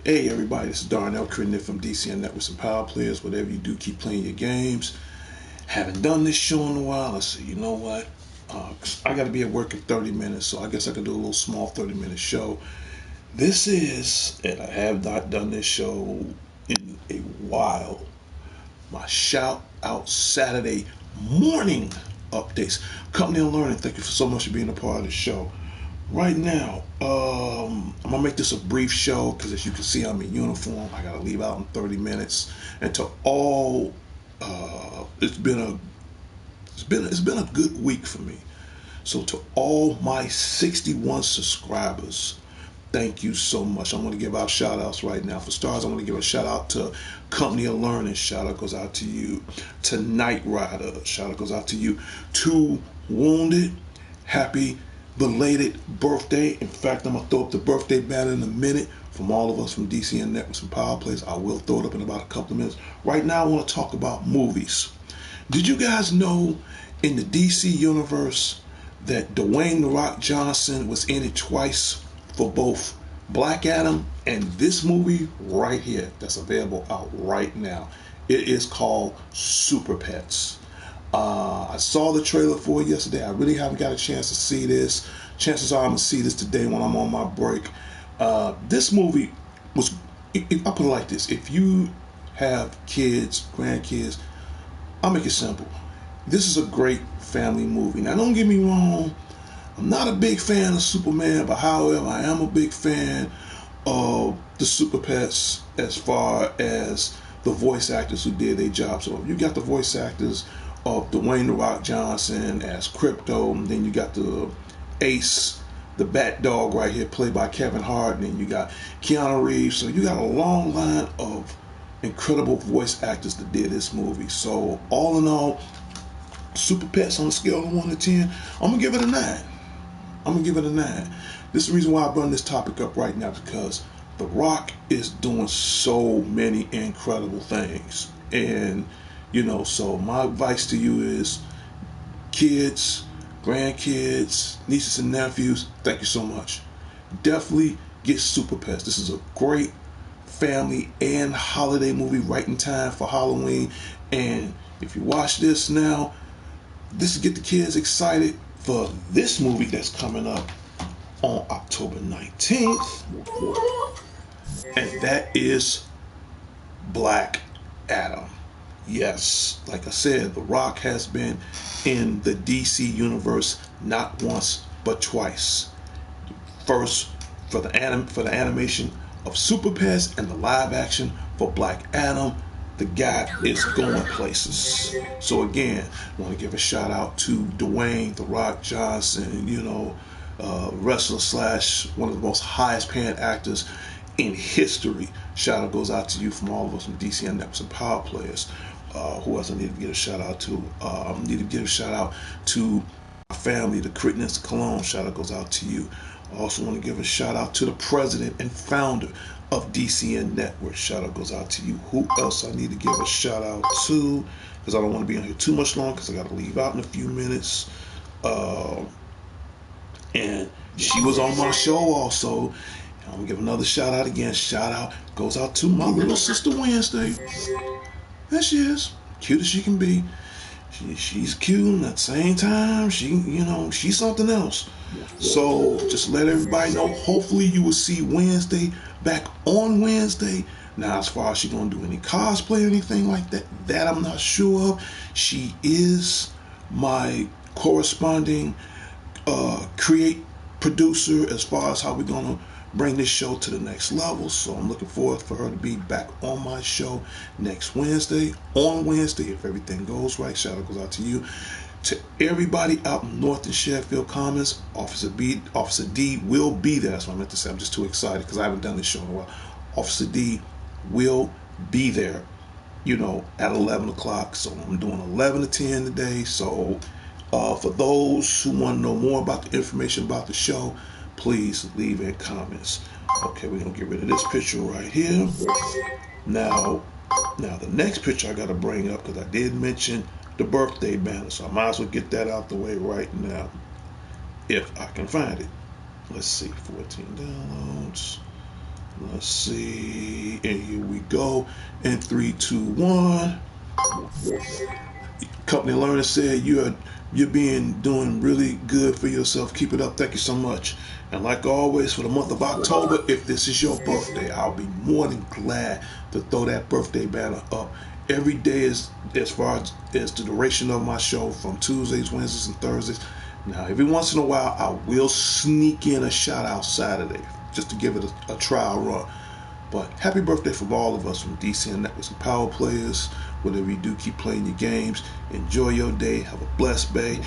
Hey everybody, this is Darnell Critton from D.C.N.Present Powerplayers. Whatever you do, keep playing your games. Haven't done this show in a while. I said, you know what? I got to be at work in 30 minutes, so I guess I can do a little small 30-minute show. This is, and I have not done this show in a while, my shout out Saturday morning updates. Company and Learning, thank you so much for being a part of the show. Right now, I'm gonna make this a brief show because, as you can see, I'm in uniform. I gotta leave out in 30 minutes. And to all, it's been a good week for me. So to all my 61 subscribers, thank you so much. I'm going to give out shout outs right now. For stars, I'm going to give a shout out to Company of Learning. Shout out goes out to you. To Night Rider. Shout out goes out to you. To Wounded. Happy belated birthday. In fact, I'm going to throw up the birthday banner in a minute from all of us from DCN Networks and Powerplayers. I will throw it up in about a couple of minutes. Right now, I want to talk about movies. Did you guys know in the DC universe that Dwayne "The Rock" Johnson was in it twice for both Black Adam and this movie right here that's available out right now? It is called Super Pets. I saw the trailer for it yesterday. I really haven't got a chance to see this. Chances are I'm going to see this today when I'm on my break. This movie was, I'll put it like this. If you have kids, grandkids, I'll make it simple. This is a great family movie. Now, don't get me wrong. I'm not a big fan of Superman, but however, I am a big fan of the Super Pets as far as the voice actors who did their job. So you got the voice actors of Dwayne "The Rock" Johnson as Crypto, and then you got the Ace, the Bat Dog right here, played by Kevin Hart, and then you got Keanu Reeves. So you got a long line of incredible voice actors that did this movie. So all in all, Super Pets on a scale of 1 to 10, I'm going to give it a 9. This is the reason why I bring this topic up right now, because The Rock is doing so many incredible things. And, so my advice to you is, kids, grandkids, nieces and nephews, thank you so much. Definitely get Super Pets. This is a great family and holiday movie right in time for Halloween. And if you watch this now, this will get the kids excited for this movie that's coming up on October 19th. And that is Black Adam. Yes, like I said, The Rock has been in the DC universe not once but twice. First for the animation of Super Pets, and the live action for Black Adam. The guy is going places. So again, I want to give a shout out to Dwayne "The Rock" Johnson, wrestler slash one of the most highest paying actors in history. Shout out goes out to you from all of us from DCN Networks and Powerplayers. Who else I need to give a shout out to? I need to give a shout out to my family, the Crittens Cologne. Shout out goes out to you. I also want to give a shout out to the president and founder of DCN Network. Shout out goes out to you. Who else I need to give a shout out to? Because I don't want to be on here too much long, because I got to leave out in a few minutes. And she was on my show also. I'm going to give another shout out again. Shout out goes out to my little sister Wednesday. There she is. Cute as she can be. She's cute, and at the same time, she's something else. So just let everybody know. Hopefully you will see Wednesday back on Wednesday. Now, as far as she gonna do any cosplay or anything like that, that I'm not sure of. She is my corresponding create producer as far as how we're gonna bring this show to the next level. So I'm looking forward for her to be back on my show next Wednesday. On Wednesday, if everything goes right. Shout out goes out to you. To everybody out in North and Sheffield Commons, Officer D will be there. That's what I meant to say. I'm just too excited because I haven't done this show in a while. Officer D will be there, at 11 o'clock. So I'm doing 11 to 10 today. So for those who want to know more about the information about the show, please leave in comments. Okay, we're going to get rid of this picture right here. Now the next picture I got to bring up, because I did mention the birthday banner, so I might as well get that out the way right now, if I can find it. Let's see, 14 downloads. Let's see, and here we go. In 3, 2, 1. Company Learner said you're doing really good for yourself. Keep it up. Thank you so much. And like always, for the month of October, if this is your birthday, I'll be more than glad to throw that birthday banner up every day, as far as the duration of my show, from Tuesdays, Wednesdays, and Thursdays. Now, every once in a while, I will sneak in a shout out Saturday just to give it a trial run. But happy birthday from all of us from D.C.N.Present Powerplayers. Whatever you do, keep playing your games. Enjoy your day. Have a blessed day.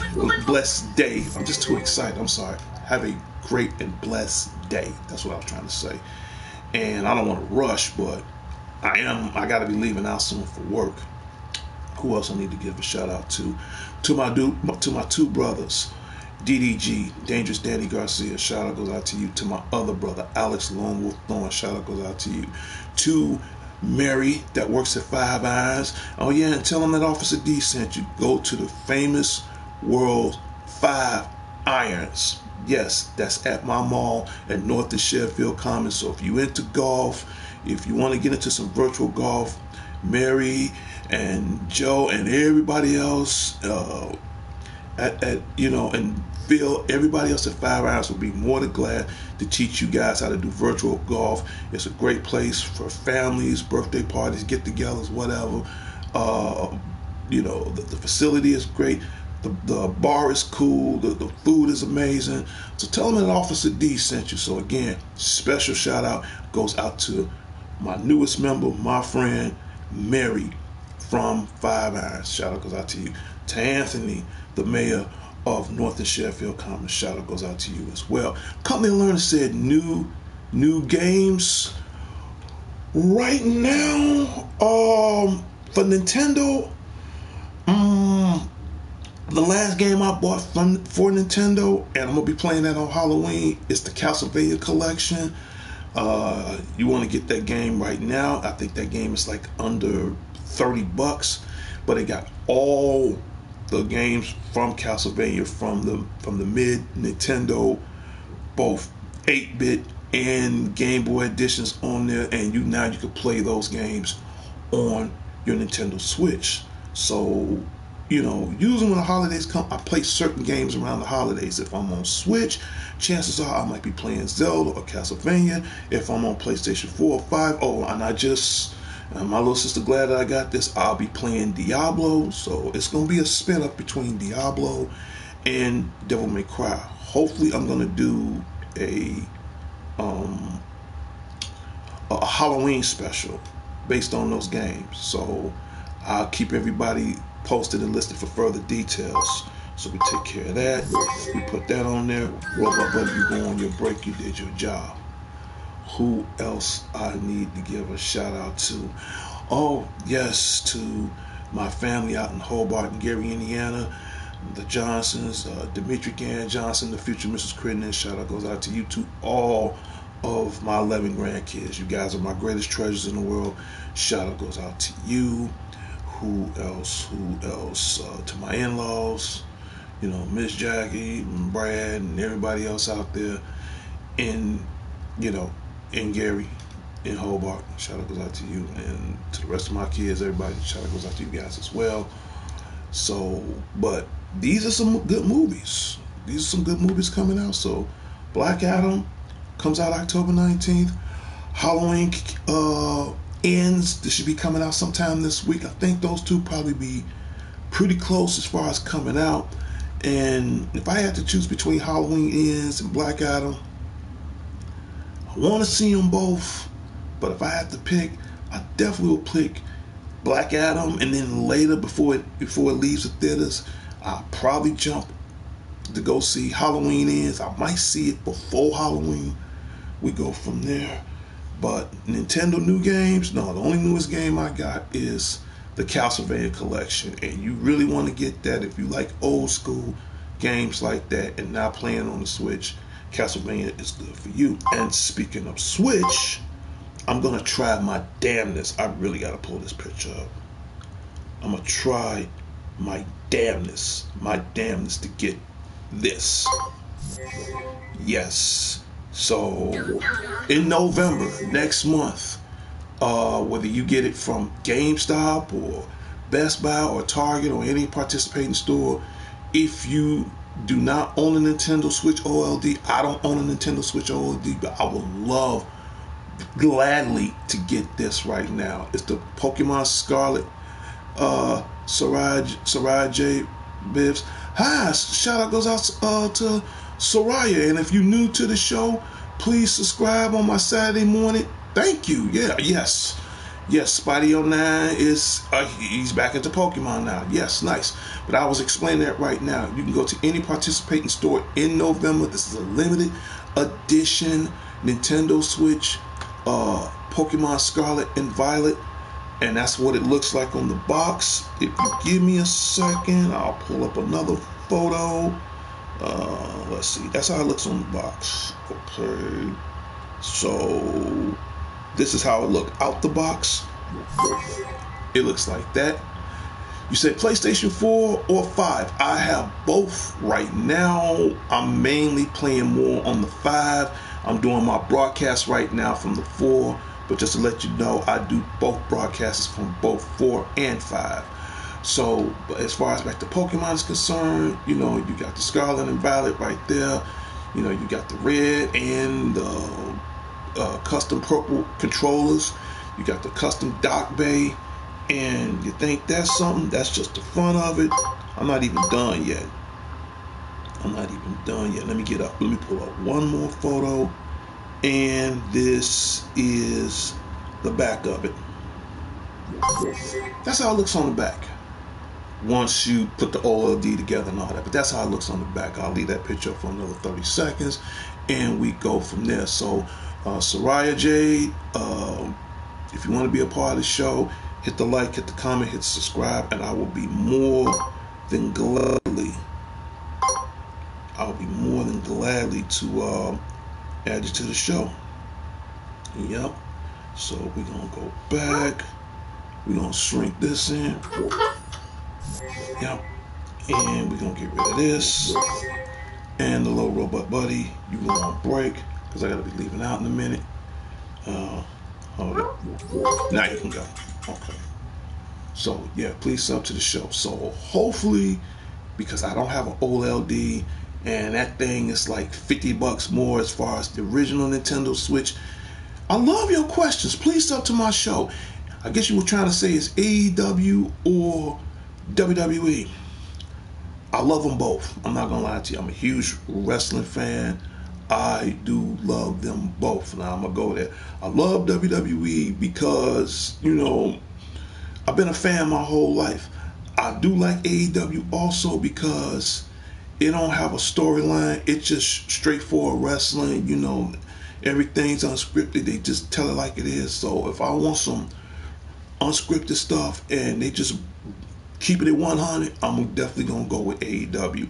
I'm just too excited. I'm sorry. Have a great and blessed day. That's what I was trying to say. And I don't want to rush, but I got to be leaving out soon for work. Who else I need to give a shout out to? To my two brothers, DDG, Dangerous Danny Garcia, shout out goes out to you. To my other brother, Alex Lone Wolf Thorne, shout out goes out to you. To Mary, that works at Five Irons. Oh yeah, and tell them that Officer D sent you. Go to the famous world Five Irons. Yes, that's at my mall at North and Sheffield Commons. So if you into golf, if you want to get into some virtual golf, Mary and Joe and everybody else, and Phil, everybody else at Five Irons will be more than glad to teach you guys how to do virtual golf. It's a great place for families, birthday parties, get-togethers, whatever. The facility is great. The bar is cool. The food is amazing. So tell them that Officer D sent you. So again, special shout out goes out to my newest member, my friend Mary from Five Irons. Shout out goes out to you. To Anthony, the mayor of North and Sheffield Commons, shout out goes out to you as well. Company Learner said new games right now for Nintendo. The last game I bought for Nintendo, and I'm gonna be playing that on Halloween, is the Castlevania collection. You want to get that game right now? I think that game is like under $30, but it got all the games from Castlevania from the mid Nintendo, both 8-bit and Game Boy editions on there, and you can play those games on your Nintendo Switch. So usually when the holidays come, I play certain games around the holidays. If I'm on Switch, chances are I might be playing Zelda or Castlevania. If I'm on PlayStation 4 or 5, and my little sister glad that I got this, I'll be playing Diablo. So it's going to be a spin up between Diablo and Devil May Cry. Hopefully I'm going to do a Halloween special based on those games. So I'll keep everybody posted and listed for further details. So we take care of that. We put that on there. Roll up, buddy. You go on your break. You did your job. Who else I need to give a shout out to? Oh, yes, to my family out in Hobart and Gary, Indiana. The Johnsons, Dimitri Gann Johnson, the future Mrs. Crittenden. Shout out goes out to you, to all of my 11 grandkids. You guys are my greatest treasures in the world. Shout out goes out to you. Who else? To my in-laws, Miss Jackie and Brad and everybody else out there in Gary, in Hobart. Shout out goes out to you, and to the rest of my kids, everybody. Shout out goes out to you guys as well. So, but these are some good movies. These are some good movies coming out. So, Black Adam comes out October 19th. Halloween Ends. This should be coming out sometime this week. I think those two probably be pretty close as far as coming out. And if I had to choose between Halloween Ends and Black Adam, I want to see them both. But if I had to pick, I definitely will pick Black Adam. And then later, before it leaves the theaters, I'll probably jump to go see Halloween Ends. I might see it before Halloween. We go from there. But Nintendo new games, no, the only newest game I got is the Castlevania collection. And you really want to get that if you like old school games like that and not playing on the Switch. Castlevania is good for you. And speaking of Switch, I'm going to try my damnness. I really got to pull this picture up. I'm going to try my damnness to get this. Yes. So in November, next month, whether you get it from GameStop or Best Buy or Target or any participating store, if you do not own a Nintendo Switch OLED, I don't own a Nintendo Switch OLED, but I would love gladly to get this right now. It's the Pokemon Scarlet Soraya J. Bibbs. Hi, shout out goes out to Soraya. And if you're new to the show, please subscribe on my Saturday morning. Thank you. Yes, Spidey09 is he's back into Pokemon now. Yes, nice. But I was explaining that right now. You can go to any participating store in November. This is a limited edition Nintendo Switch Pokemon Scarlet and Violet. And that's what it looks like on the box. If you give me a second, I'll pull up another photo. Let's see. That's how it looks on the box. Okay. So this is how it looked out the box. It looks like that. You said PlayStation 4 or 5. I have both right now. I'm mainly playing more on the 5. I'm doing my broadcast right now from the 4. But just to let you know, I do both broadcasts from both 4 and 5. So as far as back to Pokemon is concerned, you got the Scarlet and Violet right there. You got the red and the custom purple controllers. You got the custom dock bay. And you think that's something? That's just the fun of it. I'm not even done yet. Let me get up. Let me pull up one more photo. And this is the back of it. That's how it looks on the back. Once you put the OLED together and all that. But that's how it looks on the back. I'll leave that picture up for another 30 seconds. And we go from there. So, Soraya Jade, if you want to be a part of the show, hit the like, hit the comment, hit subscribe. And I will be more than gladly to add you to the show. Yep. So we're gonna go back. We're gonna shrink this in. Yep. And we're gonna get rid of this. And the little robot buddy, you gonna break because I gotta be leaving out in a minute. Hold up. Now you can go. Okay. So yeah, please sub to the show. So hopefully, because I don't have an OLED. And that thing is like $50 more as far as the original Nintendo Switch. I love your questions. Please sub to my show. I guess you were trying to say it's AEW or WWE. I love them both. I'm not going to lie to you. I'm a huge wrestling fan. I do love them both. Now I'm going to go there. I love WWE because, I've been a fan my whole life. I do like AEW also because it don't have a storyline. It's just straightforward wrestling. Everything's unscripted. They just tell it like it is. So if I want some unscripted stuff and they just keep it at 100, I'm definitely gonna go with AEW.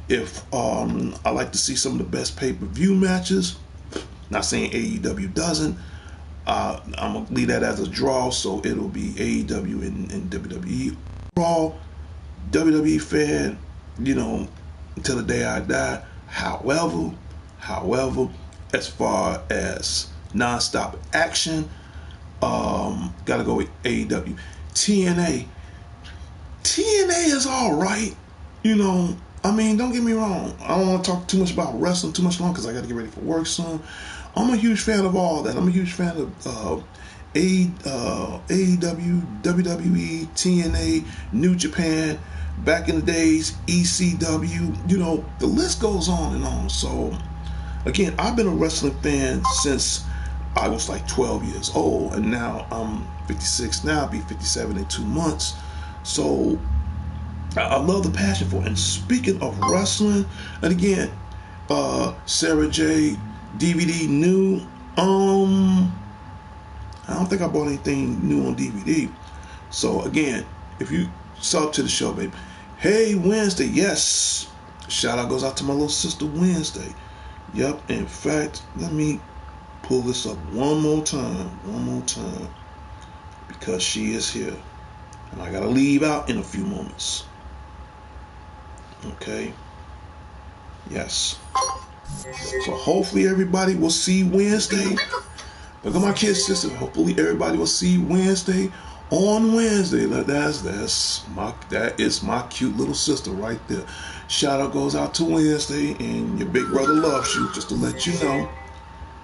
If I like to see some of the best pay-per-view matches, not saying AEW doesn't, I'm gonna leave that as a draw. So it'll be AEW and WWE. Raw, WWE fan, until the day I die. However, as far as non-stop action, gotta go with AEW. TNA is all right. Don't get me wrong. I don't want to talk too much about wrestling too much long because I got to get ready for work soon. I'm a huge fan of all that. I'm a huge fan of AEW, WWE, TNA, New Japan, back in the days, ECW, the list goes on and on. So, again, I've been a wrestling fan since I was like 12 years old, and now I'm 56 now, I'll be 57 in 2 months. So, I love the passion for it. And speaking of wrestling, and again, Sarah J, DVD new, I don't think I bought anything new on DVD. So again, if you sub to the show, baby. Hey, Wednesday, yes. Shout out goes out to my little sister Wednesday. Yep, in fact, let me pull this up one more time, because she is here. And I gotta leave out in a few moments. Okay. Yes. So hopefully everybody will see Wednesday. Look at my kid sister. Hopefully everybody will see Wednesday on Wednesday. That is my cute little sister right there. Shout out goes out to Wednesday, and your big brother loves you. Just to let you know,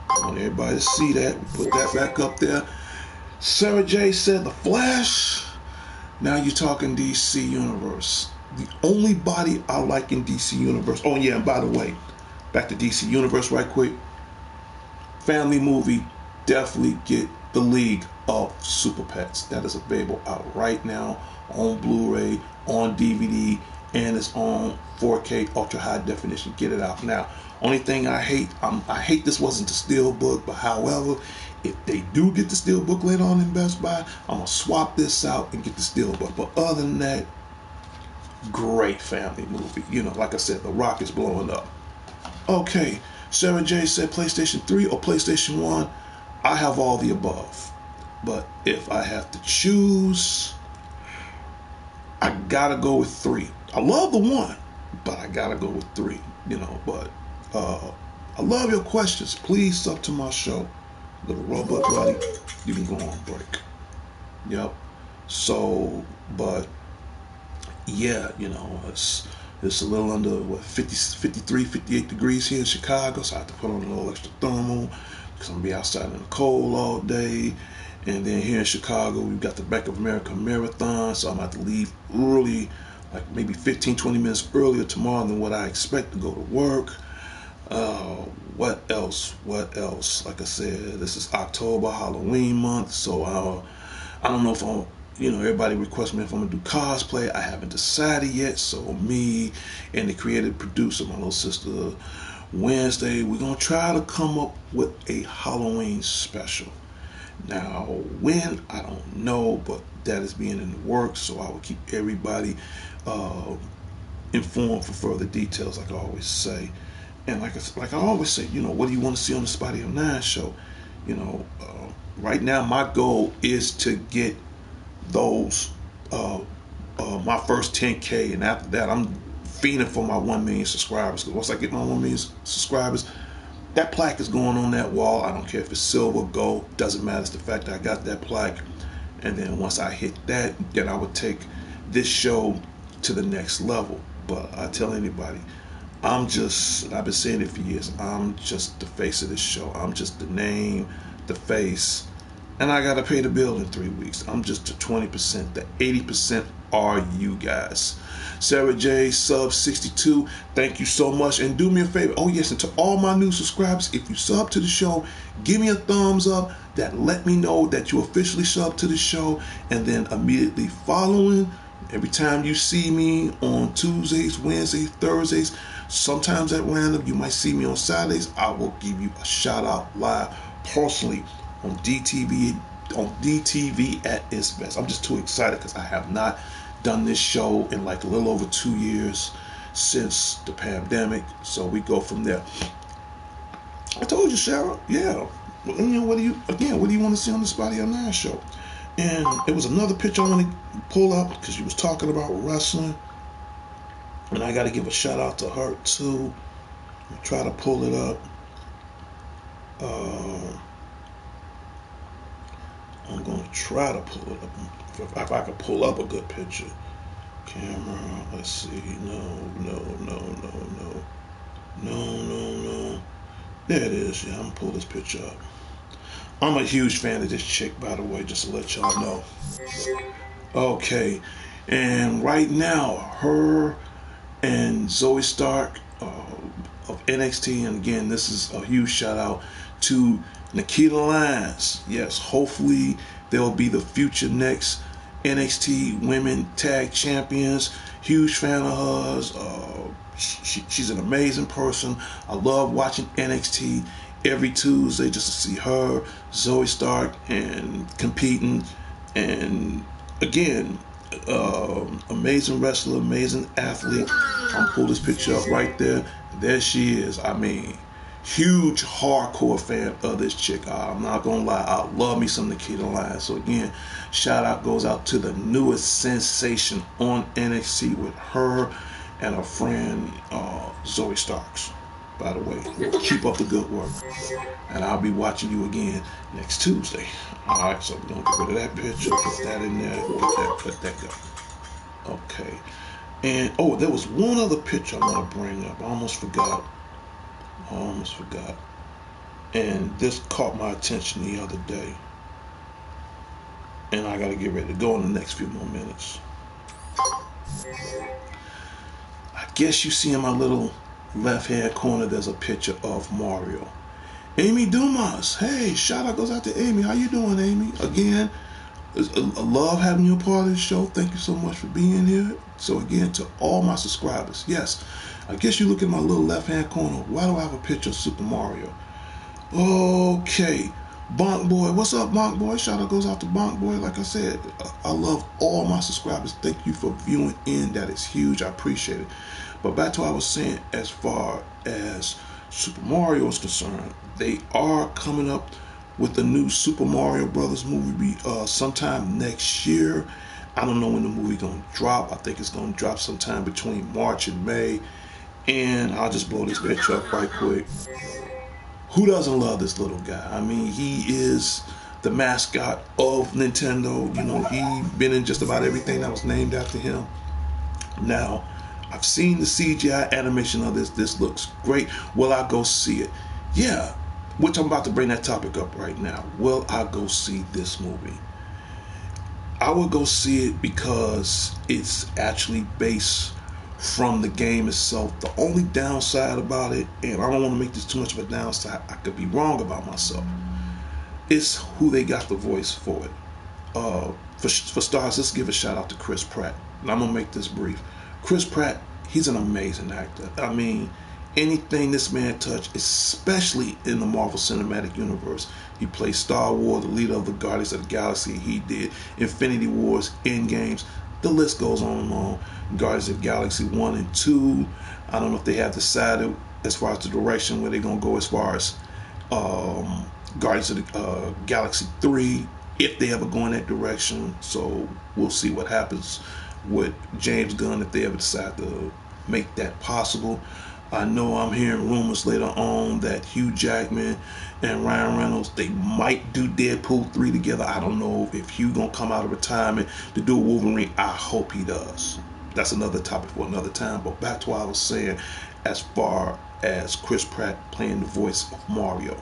I want everybody to see that. We put that back up there. Sarah J said The Flash. Now you're talking DC Universe. The only body I like in DC Universe. Oh yeah, and by the way, back to DC Universe right quick. Family movie. Definitely get the League of Super Pets. That is available out right now on Blu-ray, on DVD, and it's on 4K ultra high definition. Get it out now. Only thing I hate this wasn't the Steelbook, but however, if they do get the Steelbook later on in Best Buy, I'm gonna swap this out and get the Steelbook. But other than that, great family movie. Like I said, The Rock is blowing up. Okay, Sarah J said PlayStation 3 or PlayStation 1. I have all the above. But if I have to choose, I gotta go with 3. I love the 1, but I gotta go with 3. But I love your questions. Please sub to my show. Little Robot Buddy. You can go on break. Yep. So, but yeah, it's a little under 53, 58 degrees here in Chicago, so I have to put on a little extra thermal because I'm gonna be outside in the cold all day. And then here in Chicago, we've got the Bank of America Marathon, so I'm gonna have to leave early, like maybe 15, 20 minutes earlier tomorrow than what I expect to go to work. What else? Like I said, this is October, Halloween month, so I don't know if I'm, everybody requests me if I'm gonna do cosplay. I haven't decided yet. So me and the creative producer, my little sister, Wednesday, we're gonna try to come up with a Halloween special. Now, when, I don't know, but that is being in the works, so I will keep everybody informed for further details, like I always say. And like I always say, what do you want to see on the Spotty of 9 show? Right now, my goal is to get those, my first 10K, and after that, I'm fiending for my 1 million subscribers. Because once I get my 1 million subscribers, that plaque is going on that wall. I don't care if it's silver, gold, doesn't matter. It's the fact that I got that plaque. And then once I hit that, then I would take this show to the next level. But I tell anybody, I've been saying it for years, I'm just the face of this show. I'm just the name, the face, and I gotta pay the bill in 3 weeks. I'm just the 20%. The 80% are you guys. Sarah J, sub 62, thank you so much. And do me a favor, oh yes, and to all my new subscribers, if you sub to the show, give me a thumbs up. That let me know that you officially sub to the show. And then immediately following, every time you see me on Tuesdays, Wednesdays, Thursdays, sometimes at random, you might see me on Saturdays, I will give you a shout out live personally on DTV at its best. I'm just too excited because I have not done this show in like a little over 2 years since the pandemic. So we go from there. I told you, Sarah, yeah. What do you want to see on the Spotty on 9 show? And it was another picture I want to pull up because she was talking about wrestling. And I got to give a shout out to her too. I'll try to pull it up. I'm going to try to pull it up. If I can pull up a good picture. Camera, let's see. No. There it is. Yeah, I'm going to pull this picture up. I'm a huge fan of this chick, by the way, just to let y'all know. Okay, and right now, her and Zoe Stark of NXT, and again, this is a huge shout out to Nikita Lyons. Yes, hopefully they'll be the future next NXT Women Tag Champions. Huge fan of hers. She's an amazing person. I love watching NXT every Tuesday just to see her, Zoe Stark, and competing. And again, amazing wrestler, amazing athlete. I'm pull this picture up right there. There she is. I mean, huge hardcore fan of this chick. I'm not gonna lie, I love me some Nikita Lyons. So again, shout out goes out to the newest sensation on NXT with her and her friend Zoe Starks. By the way, keep up the good work, and I'll be watching you again next Tuesday. All right, so we're gonna get rid of that picture, put that in there, let that go. Okay, and oh, there was one other picture I want to bring up. I almost forgot. And this caught my attention the other day, and I gotta get ready to go in the next few more minutes. I guess you see in my little left hand corner there's a picture of Mario. Amy Dumas. Hey, shout out goes out to Amy. How you doing, Amy? Again, I love having you a part of the show. Thank you so much for being here. So again, to all my subscribers, yes, I guess you look at my little left hand corner. Why do I have a picture of Super Mario? Okay, Bonk Boy. What's up, Bonk Boy? Shout out goes out to Bonk Boy. Like I said, I love all my subscribers. Thank you for viewing in. That is huge. I appreciate it. But back to what I was saying, as far as Super Mario is concerned, they are coming up with the new Super Mario Brothers movie sometime next year. I don't know when the movie gonna drop. I think it's gonna drop sometime between March and May. And I'll just blow this bitch up right quick. Who doesn't love this little guy? I mean, he is the mascot of Nintendo. You know, he's been in just about everything that was named after him. Now, I've seen the CGI animation of this. This looks great. Will I go see it? Yeah, which I'm about to bring that topic up right now. Will I go see this movie? I would go see it because it's actually based from the game itself. The only downside about it, and I don't want to make this too much of a downside, I could be wrong about myself, it's who they got the voice for it. For stars, let's give a shout out to Chris Pratt. And I'm going to make this brief. Chris Pratt, he's an amazing actor. I mean, anything this man touched, especially in the Marvel Cinematic Universe. He played Star Wars, the leader of the Guardians of the Galaxy. He did Infinity Wars, Endgames. The list goes on and on. Guardians of the Galaxy 1 and 2. I don't know if they have decided as far as the direction where they're going to go as far as Guardians of the Galaxy 3, if they ever go in that direction. So we'll see what happens with James Gunn if they ever decide to make that possible. I know I'm hearing rumors later on that Hugh Jackman and Ryan Reynolds, they might do Deadpool 3 together. I don't know if Hugh gonna come out of retirement to do a Wolverine. I hope he does. That's another topic for another time. But back to what I was saying, as far as Chris Pratt playing the voice of Mario,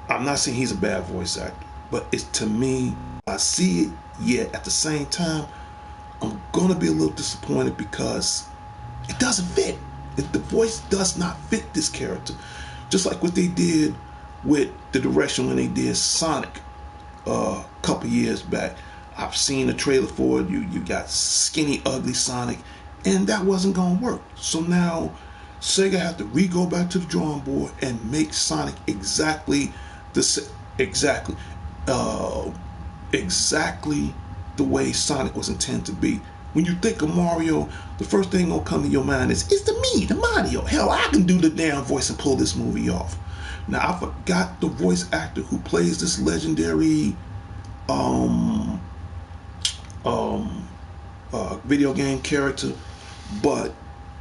I'm not saying he's a bad voice actor, but it's, to me, I see it, yet at the same time, I'm gonna be a little disappointed because it doesn't fit. The voice does not fit this character. Just like what they did with the direction when they did Sonic a couple years back. I've seen a trailer for it. You got skinny, ugly Sonic, and that wasn't gonna work. So now Sega had to go back to the drawing board and make Sonic exactly exactly the way Sonic was intended to be. When you think of Mario, the first thing gonna come to your mind is, it's the Mario. Hell, I can do the damn voice and pull this movie off. Now, I forgot the voice actor who plays this legendary video game character, but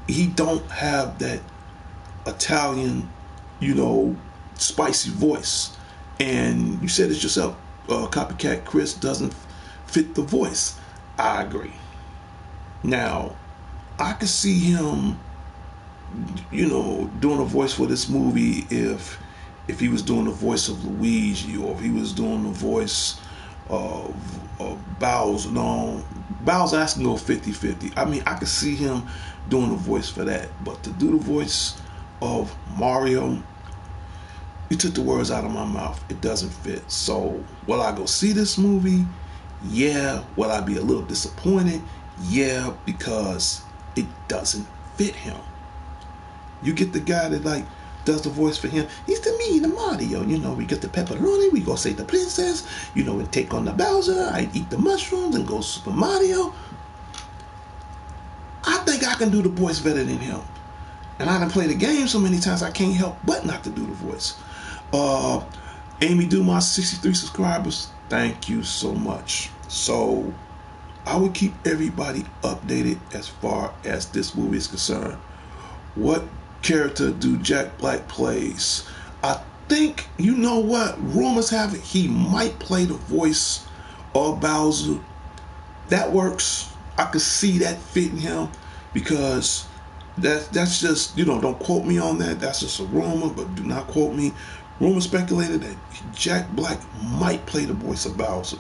he don't have that Italian, spicy voice. And you said it yourself, Copycat Chris doesn't fit the voice. I agree. Now, I could see him, doing a voice for this movie if if he was doing the voice of Luigi, or if he was doing the voice of Bowser. No, Bowser has to go 50-50. I mean, I could see him doing the voice for that, but to do the voice of Mario, you took the words out of my mouth. It doesn't fit. So, will I go see this movie? Yeah. Will I be a little disappointed? Yeah, because it doesn't fit him. You get the guy that like does the voice for him. He's the me, the Mario. You know, we get the pepperoni, we go save the princess, you know, and take on the Bowser. I eat the mushrooms and go Super Mario. I think I can do the voice better than him. And I done played the game so many times I can't help but not to do the voice. Amy Dumas, 63 subscribers. Thank you so much. So I will keep everybody updated as far as this movie is concerned. What character do Jack Black plays? I think, you know what, rumors have it he might play the voice of Bowser. That works. I could see that fitting him, because that's just, you know, don't quote me on that. That's just a rumor, but do not quote me. Rumor speculated that Jack Black might play the voice of Bowser.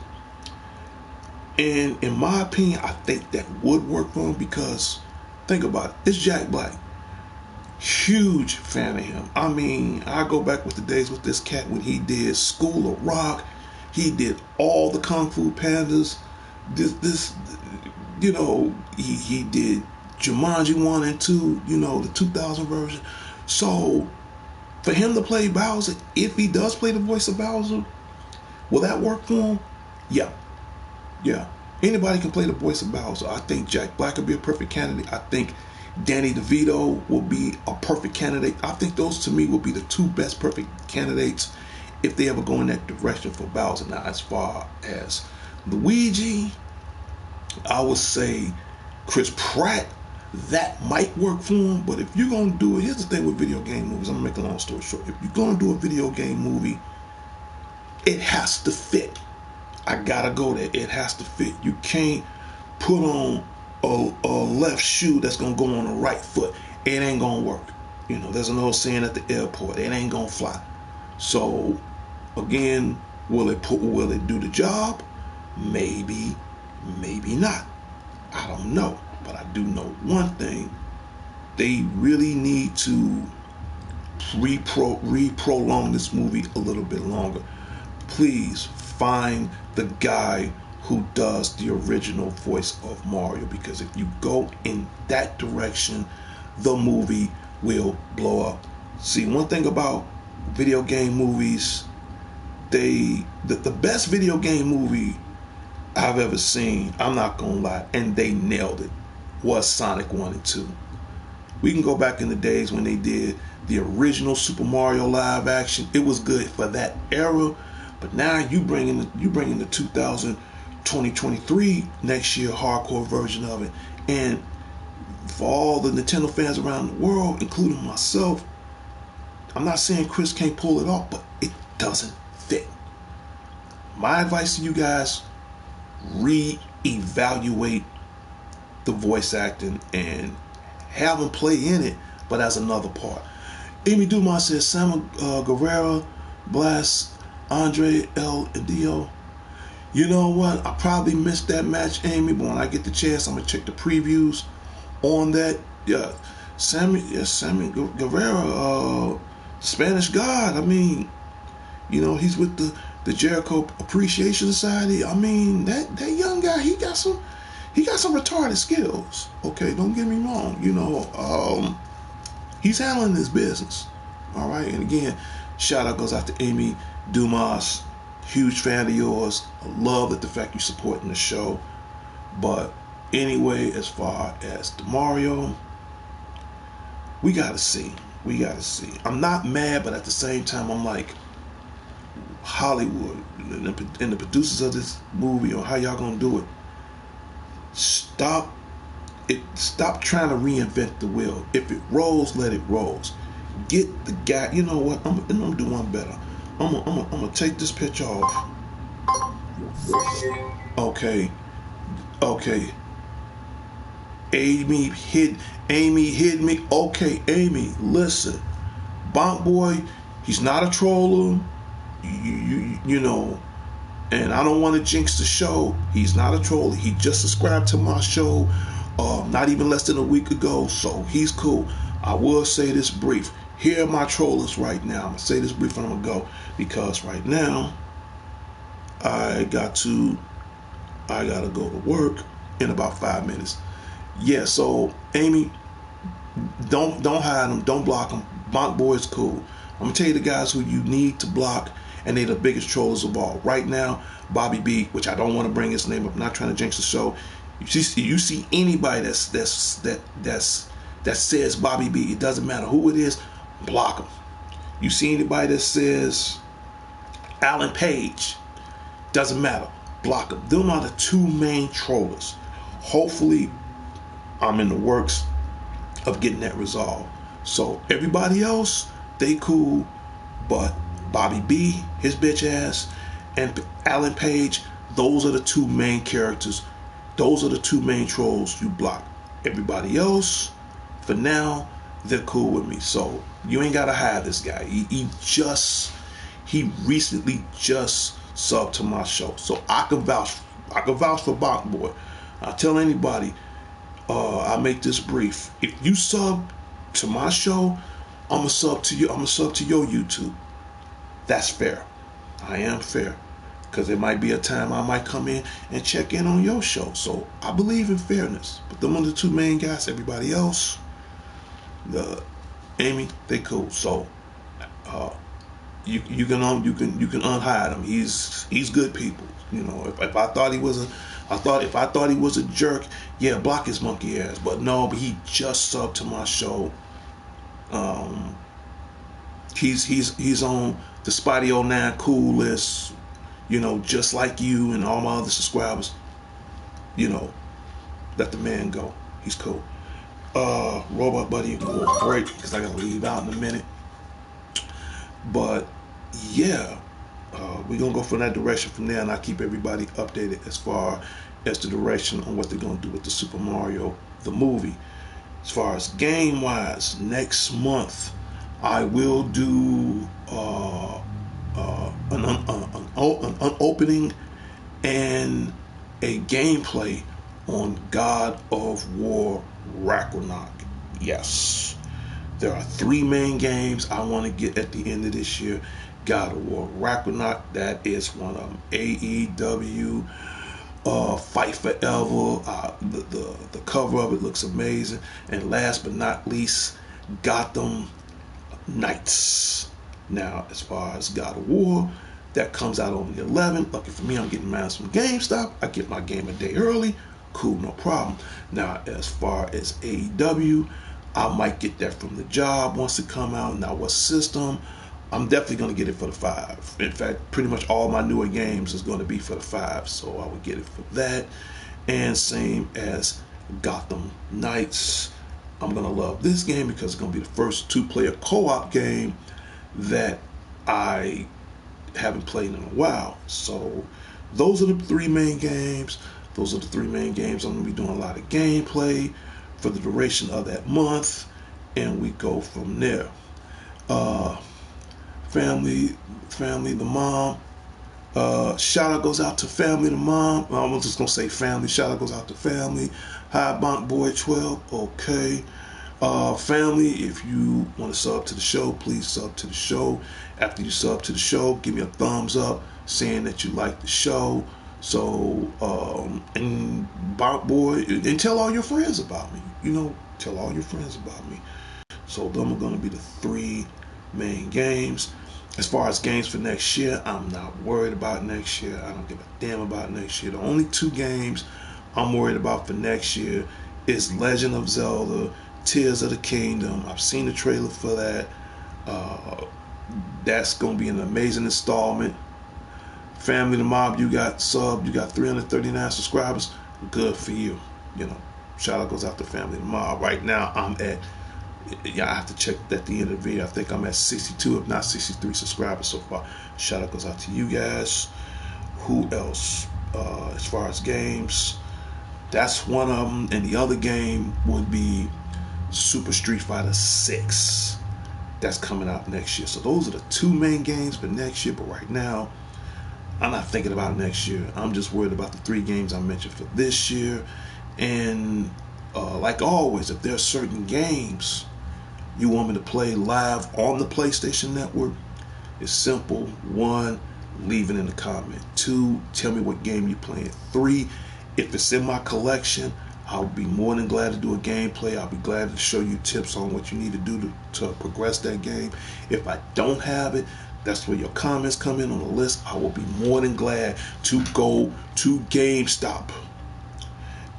And in my opinion, I think that would work for him, because think about it. It's Jack Black. Huge fan of him. I mean, I go back with the days with this cat when he did School of Rock. He did all the Kung Fu Pandas. This you know, he did Jumanji 1 and 2, you know, the 2000 version. So for him to play Bowser, if he does play the voice of Bowser, will that work for him? Yeah. Yeah. Anybody can play the voice of Bowser. I think Jack Black would be a perfect candidate. I think Danny DeVito will be a perfect candidate. I think those, to me, will be the two best perfect candidates if they ever go in that direction for Bowser. Now, as far as Luigi, I would say Chris Pratt. That might work for him, but if you're going to do it, here's the thing with video game movies. I'm going to make a long story short. If you're going to do a video game movie, it has to fit. I gotta go there. It has to fit. You can't put on a left shoe that's gonna go on the right foot. It ain't gonna work. You know, there's an old saying at the airport, it ain't gonna fly. So again, will it do the job? Maybe, maybe not. I don't know. But I do know one thing. They really need to re-prolong this movie a little bit longer. Please find the guy who does the original voice of Mario, because if you go in that direction, the movie will blow up. See, one thing about video game movies, the best video game movie I've ever seen, I'm not gonna lie, and they nailed it, was Sonic 1 and 2. We can go back in the days when they did the original Super Mario live action. It was good for that era. But now you bring in the 2023 next year hardcore version of it, and for all the Nintendo fans around the world, including myself, I'm not saying Chris can't pull it off, but it doesn't fit. My advice to you guys: re-evaluate the voice acting and have him play in it, but as another part. Amy Dumas says Samuel Guerrero, Blast, Andre El Dio. You know what? I probably missed that match, Amy, but when I get the chance, I'm gonna check the previews on that. Yeah, Sammy Guerrero, Spanish God. I mean, you know, he's with the Jericho Appreciation Society. I mean, that young guy, he got some retarded skills. Okay, don't get me wrong. You know, he's handling his business. All right, and again, shout out goes out to Amy Dumas, huge fan of yours. I love the fact you're supporting the show. But anyway, as far as the Mario, we gotta see. I'm not mad, but at the same time, I'm like, Hollywood and the producers of this movie, or how y'all gonna do it, stop trying to reinvent the wheel. If it rolls, let it roll. Get the guy. You know what? I'm gonna do one better. I'm gonna take this picture off. Okay. Amy hid me. Okay, Amy, listen. Bonk Boy, He's not a troller. You know, and I don't want to jinx the show. He's not a troller. He just subscribed to my show not even less than a week ago, so he's cool. I will say this brief. Here are my trollers right now. I'm going to say this brief and I'm going to go, because right now I got to go to work in about 5 minutes. Yeah, so Amy, don't hide them, don't block them. Block boy is cool. I'm gonna tell you the guys who you need to block, and they're the biggest trollers of all. Right now, Bobby B, which I don't want to bring his name up, I'm not trying to jinx the show. You see anybody that says Bobby B, it doesn't matter who it is, block them. You see anybody that says Alan Page, doesn't matter, block them. Them are the two main trollers. Hopefully, I'm in the works of getting that resolved. So everybody else, they cool, but Bobby B, his bitch ass, and Alan Page, those are the two main characters. Those are the two main trolls you block. Everybody else, for now, they're cool with me. So you ain't gotta hide this guy. He recently just subbed to my show, so I can vouch for Bach Boy. I tell anybody, I make this brief. If you sub to my show, I'm gonna sub to you. I'm gonna sub to your YouTube. That's fair. I am fair, because there might be a time I might come in and check in on your show. So I believe in fairness. But them are the two main guys. Everybody else, Amy, they cool. So you can unhide him. He's good people. You know, if I thought he was a jerk, yeah, block his monkey ass. But no, but he just subbed to my show. He's on the Spotty 09 cool list, you know, just like you and all my other subscribers. You know, let the man go. He's cool. Robot Buddy, go on break because I gotta leave out in a minute. But yeah, we're gonna go from that direction from there, and I keep everybody updated as far as the direction on what they're gonna do with the Super Mario the movie. As far as game wise, next month I will do an opening and a gameplay on God of War Ragnarok. Yes, there are 3 main games I want to get at the end of this year. God of War Ragnarok, that is one of them. AEW Fight Forever. The cover of it looks amazing. And last but not least, Gotham Knights. Now, as far as God of War, that comes out on the 11th. Lucky for me, I'm getting mine from GameStop. I get my game a day early. Cool, no problem. Now, as far as AEW, I might get that from the job once it come out. Now, what system? I'm definitely going to get it for the 5. In fact, pretty much all my newer games is going to be for the 5, so I would get it for that. And same as Gotham Knights. I'm going to love this game because it's going to be the first 2-player co-op game that I haven't played in a while. So those are the 3 main games. Those are the 3 main games. I'm going to be doing a lot of gameplay for the duration of that month, and we go from there. Family, the mom. Shout out goes out to family, the mom. I'm just gonna say family. Shout out goes out to family. Hi, Bonk Boy 12. Okay. Family, if you want to sub to the show, please sub to the show. After you sub to the show, give me a thumbs up saying that you like the show. So, and Bonk Boy, and tell all your friends about me. You know, tell all your friends about me. So, them are gonna be the 3 main games. As far as games for next year, I'm not worried about next year. I don't give a damn about next year. The only 2 games I'm worried about for next year is Legend of Zelda, Tears of the Kingdom. I've seen the trailer for that. That's going to be an amazing installment. Family the Mob, you got 339 subscribers. Good for you. You know, shout out goes out to Family the Mob. Right now, I have to check at the end of the video. I think I'm at 62, if not 63 subscribers so far. Shout out goes out to you guys. Who else? As far as games, that's one of them. And the other game would be Super Street Fighter 6. that's coming out next year. So those are the two main games for next year. But right now, I'm not thinking about next year. I'm just worried about the 3 games I mentioned for this year. And like always, if there are certain games you want me to play live on the PlayStation Network, it's simple. 1, leave it in the comment. 2, tell me what game you're playing. 3, if it's in my collection, I'll be more than glad to do a gameplay. I'll be glad to show you tips on what you need to do to progress that game. If I don't have it, that's where your comments come in on the list. I will be more than glad to go to GameStop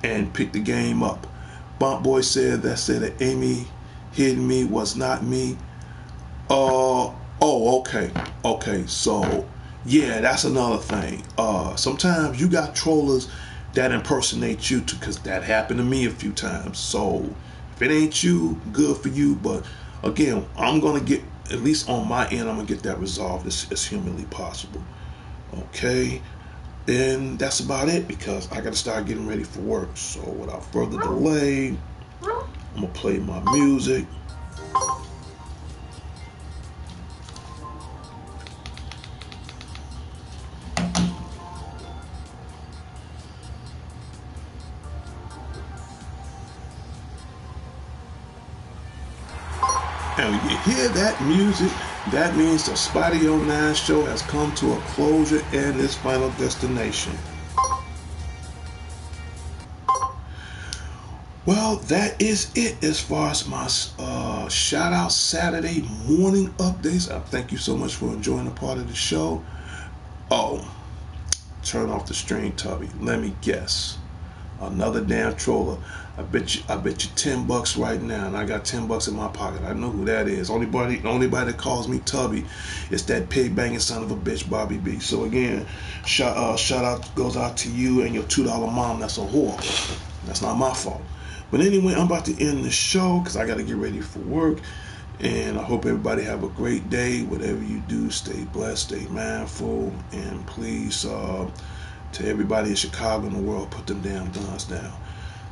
and pick the game up. Bump Boy said that Amy hit me was not me. Okay. So, yeah, that's another thing. Sometimes you got trollers that impersonate you too, because that happened to me a few times. So, if it ain't you, good for you. But again, I'm gonna get, at least on my end, I'm gonna get that resolved as humanly possible. Okay, and that's about it because I gotta start getting ready for work. So, without further delay, I'm gonna play my music. And when you hear that music, that means the Spotty 09 show has come to a closure and its final destination. Well, that is it as far as my shout out Saturday morning updates. I thank you so much for enjoying a part of the show. Oh, turn off the stream, Tubby. Let me guess. Another damn troller. I bet you $10 right now, and I got $10 in my pocket. I know who that is. Only body that calls me Tubby is that pig banging son of a bitch, Bobby B. So again, shout out goes out to you and your $2 mom. That's a whore. That's not my fault. But anyway, I'm about to end the show because I got to get ready for work. And I hope everybody have a great day. Whatever you do, stay blessed, stay mindful, and please. To everybody in Chicago and the world, put them damn guns down.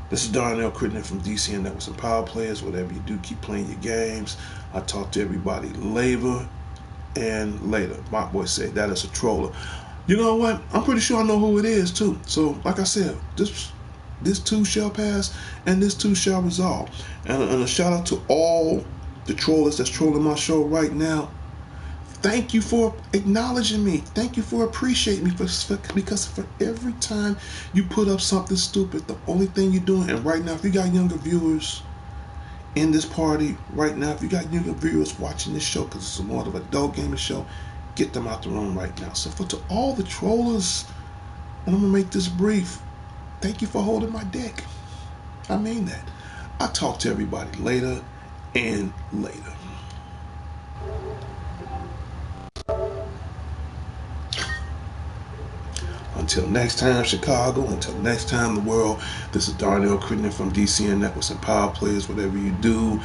This is Darnell Crittenden from D.C.N.Present Powerplayers. Whatever you do, keep playing your games. I talk to everybody later and later. My boy said that is a troller. You know what? I'm pretty sure I know who it is too. So, like I said, this too shall pass and this too shall resolve. And a shout out to all the trollers that's trolling my show right now. Thank you for acknowledging me. Thank you for appreciating me because for every time you put up something stupid, the only thing you're doing, and right now, if you got younger viewers in this party, right now, if you got younger viewers watching this show, because it's a more of an adult gaming show, get them out the room right now. So to all the trollers, and I'm going to make this brief, thank you for holding my dick. I mean that. I'll talk to everybody later and later. Until next time, Chicago. Until next time, the world. This is Darnell Crittenden from D.C.N.Present Powerplayers. Whatever you do,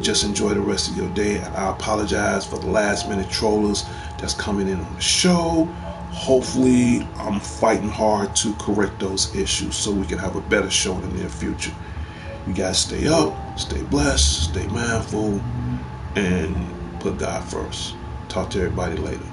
just enjoy the rest of your day. And I apologize for the last minute trollers that's coming in on the show. Hopefully, I'm fighting hard to correct those issues so we can have a better show in the near future. You guys stay up, stay blessed, stay mindful, and put God first. Talk to everybody later.